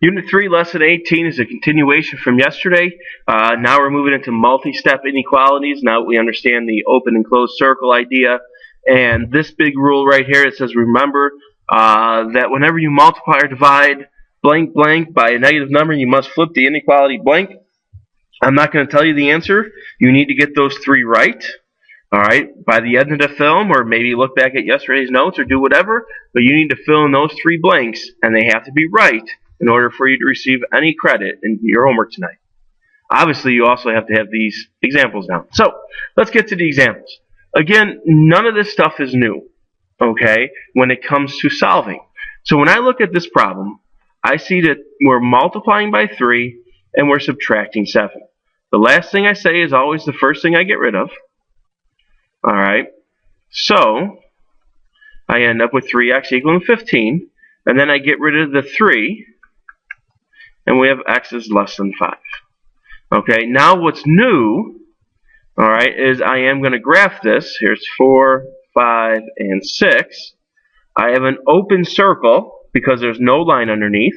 Unit 3, Lesson 18 is a continuation from yesterday. Now we're moving into multi-step inequalities. Now we understand the open and closed circle idea. And this big rule right here, it says remember that whenever you multiply or divide blank blank by a negative number, you must flip the inequality blank. I'm not going to tell you the answer. You need to get those three right. Alright, by the end of the film, or maybe look back at yesterday's notes or do whatever, but you need to fill in those three blanks, and they have to be right in order for you to receive any credit in your homework tonight. Obviously, you also have to have these examples down. So, let's get to the examples. Again, none of this stuff is new, okay, when it comes to solving. So when I look at this problem, I see that we're multiplying by 3, and we're subtracting 7. The last thing I say is always the first thing I get rid of. Alright, so I end up with 3x equaling 15, and then I get rid of the 3, and we have x is less than 5. Okay, now what's new, alright, is I am going to graph this. Here's 4, 5, and 6. I have an open circle because there's no line underneath.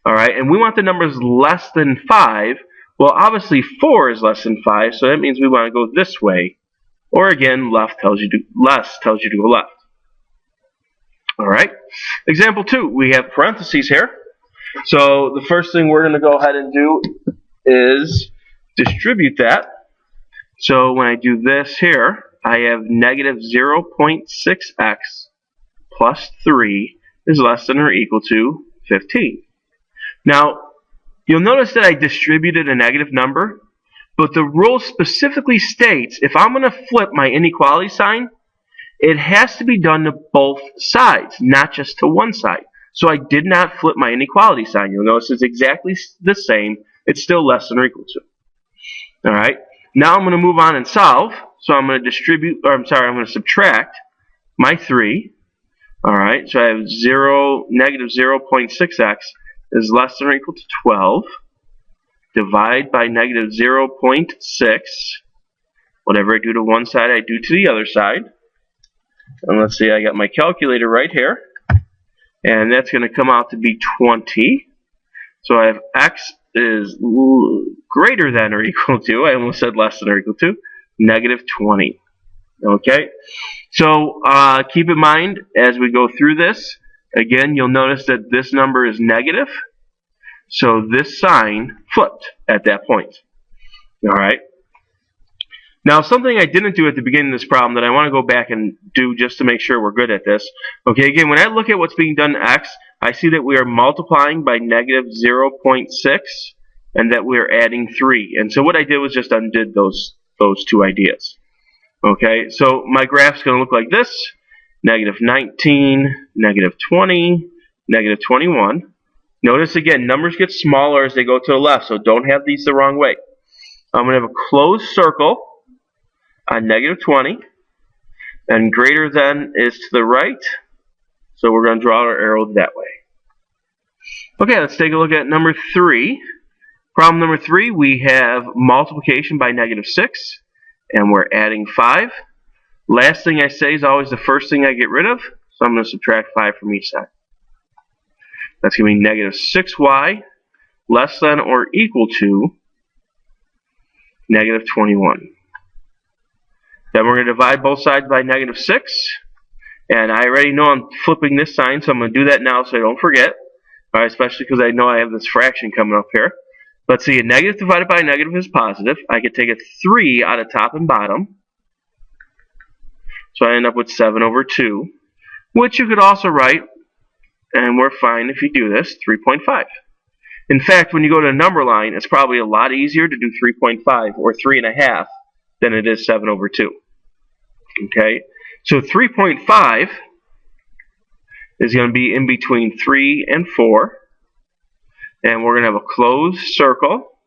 Alright, and we want the numbers less than 5. Well, obviously 4 is less than 5, so that means we want to go this way. Or again, less tells you to go left. Alright, example 2, we have parentheses here. So the first thing we're going to go ahead and do is distribute that. So when I do this here, I have negative 0.6x plus 3 is less than or equal to 15. Now, you'll notice that I distributed a negative number. But the rule specifically states if I'm going to flip my inequality sign, it has to be done to both sides, not just to one side. So I did not flip my inequality sign. You'll notice it's exactly the same. It's still less than or equal to. Alright, now I'm going to move on and solve. So I'm going to I'm going to subtract my 3. Alright, so I have negative 0.6x is less than or equal to 12. Divide by negative 0.6. Whatever I do to one side, I do to the other side. And let's see, I got my calculator right here. And that's going to come out to be 20. So I have x is greater than or equal to, I almost said less than or equal to, negative 20. Okay? So keep in mind, as we go through this, again, you'll notice that this number is negative. So this sign flipped at that point. Alright. Now something I didn't do at the beginning of this problem that I want to go back and do just to make sure we're good at this. Okay, again, when I look at what's being done to x, I see that we are multiplying by negative 0.6 and that we're adding 3. And so what I did was just undid those two ideas. Okay, so my graph's going to look like this. Negative 19, negative 20, negative 21. Notice again, numbers get smaller as they go to the left, so don't have these the wrong way. I'm going to have a closed circle on negative 20, and greater than is to the right, so we're going to draw our arrow that way. Okay, let's take a look at number 3. Problem number 3, we have multiplication by negative 6, and we're adding 5. Last thing I say is always the first thing I get rid of, so I'm going to subtract 5 from each side. That's going to be negative 6y less than or equal to negative 21. Then we're going to divide both sides by negative 6. And I already know I'm flipping this sign, so I'm going to do that now so I don't forget. All right, especially because I know I have this fraction coming up here. Let's see, a negative divided by a negative is positive. I could take a 3 out of top and bottom. So I end up with 7 over 2, which you could also write, and we're fine if you do this, 3.5. In fact, when you go to a number line, it's probably a lot easier to do 3.5 or 3.5 than it is 7 over 2. Okay, so 3.5 is going to be in between 3 and 4. And we're going to have a closed circle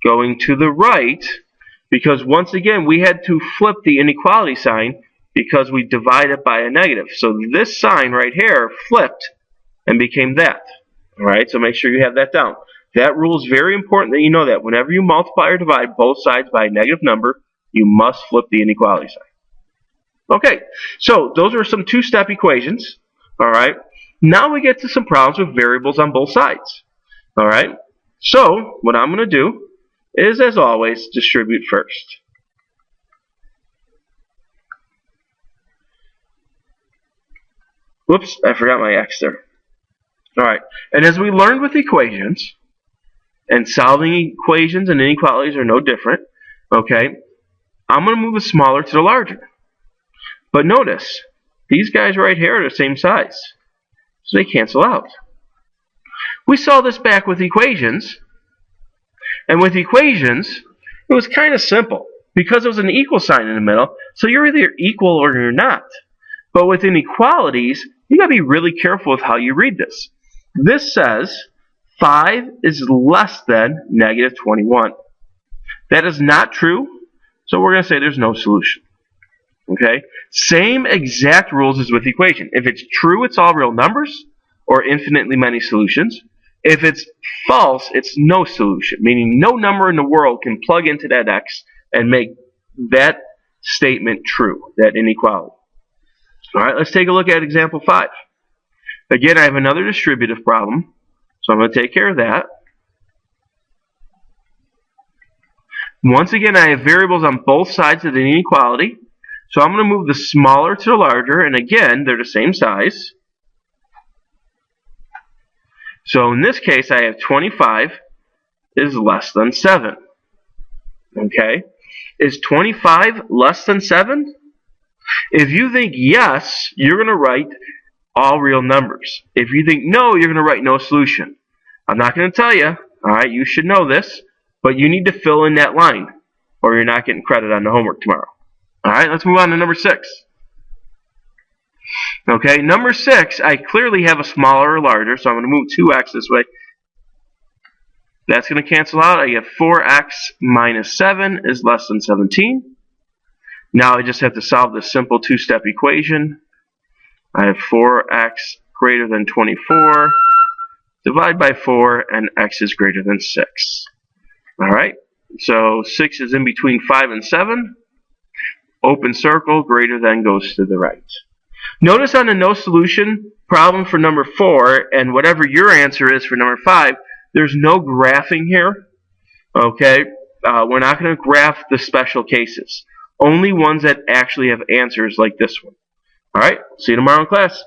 going to the right, because once again, we had to flip the inequality sign because we divided by a negative. So this sign right here flipped and became that. Alright, so make sure you have that down. That rule is very important that you know that. Whenever you multiply or divide both sides by a negative number, you must flip the inequality sign. Okay, so those are some two-step equations. Alright, Now we get to some problems with variables on both sides. Alright, so what I'm going to do is, as always, distribute first. Whoops, I forgot my x there. Alright, and as we learned with equations, and solving equations and inequalities are no different, okay, I'm going to move the smaller to the larger. But notice, these guys right here are the same size, so they cancel out. We saw this back with equations, and with equations, it was kind of simple, because there was an equal sign in the middle, so you're either equal or you're not. But with inequalities, you got to be really careful with how you read this. This says 5 is less than negative 21. That is not true, so we're going to say there's no solution. Okay? Same exact rules as with equation. If it's true, it's all real numbers, or infinitely many solutions. If it's false, it's no solution, meaning no number in the world can plug into that x and make that statement true, that inequality. Alright, let's take a look at example 5. Again, I have another distributive problem, so I'm going to take care of that. Once again, I have variables on both sides of the inequality, so I'm going to move the smaller to the larger, and again, they're the same size. So in this case, I have 25 is less than 7. Okay? Is 25 less than 7? If you think yes, you're going to write all real numbers. If you think no, you're going to write no solution. I'm not going to tell you. Alright, you should know this, but you need to fill in that line, or you're not getting credit on the homework tomorrow. Alright, let's move on to number 6. Okay, number 6, I clearly have a smaller or larger, so I'm going to move 2x this way. That's going to cancel out. I get 4x minus 7 is less than 17. Now I just have to solve this simple two-step equation. I have 4x greater than 24. Divide by 4, and x is greater than 6. Alright, so 6 is in between 5 and 7. Open circle, greater than goes to the right. Notice on the no solution problem for number 4, and whatever your answer is for number 5, there's no graphing here. Okay, we're not going to graph the special cases. Only ones that actually have answers like this one. Alright, see you tomorrow in class.